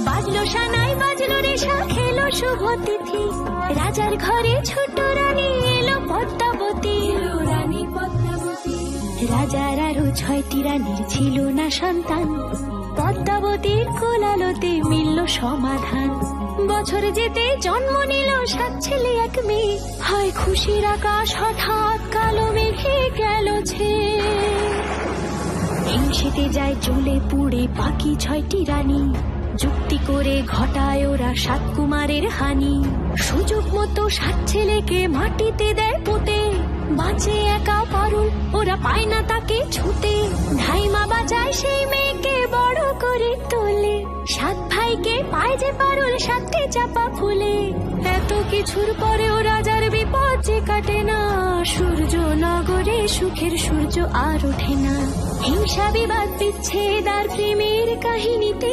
বাজলো সানাই বাজলো রেশা খেলো শুভ তিথি, রাজার ঘরে ছোট রানী এলো পদ্মাবতী। রাজার আরো 6টি রানীর ছিল না সন্তান, পদ্মাবতীর কোলালোতে মিলল সমাধান। বছর যেতে জন্ম নিল 7 ছেলে 1 মেয়ে, হয় খুশির আকাশ হঠাৎ কালো মেঘে গেল ছেয়ে। হিংসেতে যায় জ্বলে পুড়ে বাকি 6টি রানী, যুক্তি করে ঘটায় ওরা 7 কুমারের হানি। সুযোগ মতো 7 ছেলেকে মাটিতে দেয় পুঁতে, বাঁচে একা পারুল ওরা পায় না তাকে ছুতে। ধাইমা বাঁচায় সেই মেয়েকে বড় করে তোলে, 7 ভাইকে পায় যে পারুল 7টে চাপা ফুলে। এত কিছুর পরেও রাজার বিপদ যে কাটে না, সূর্য নগরে সুখের সূর্য আর ওঠে না। হিংসা বিবাদ বিচ্ছেদ আর প্রেমের কাহিনীতে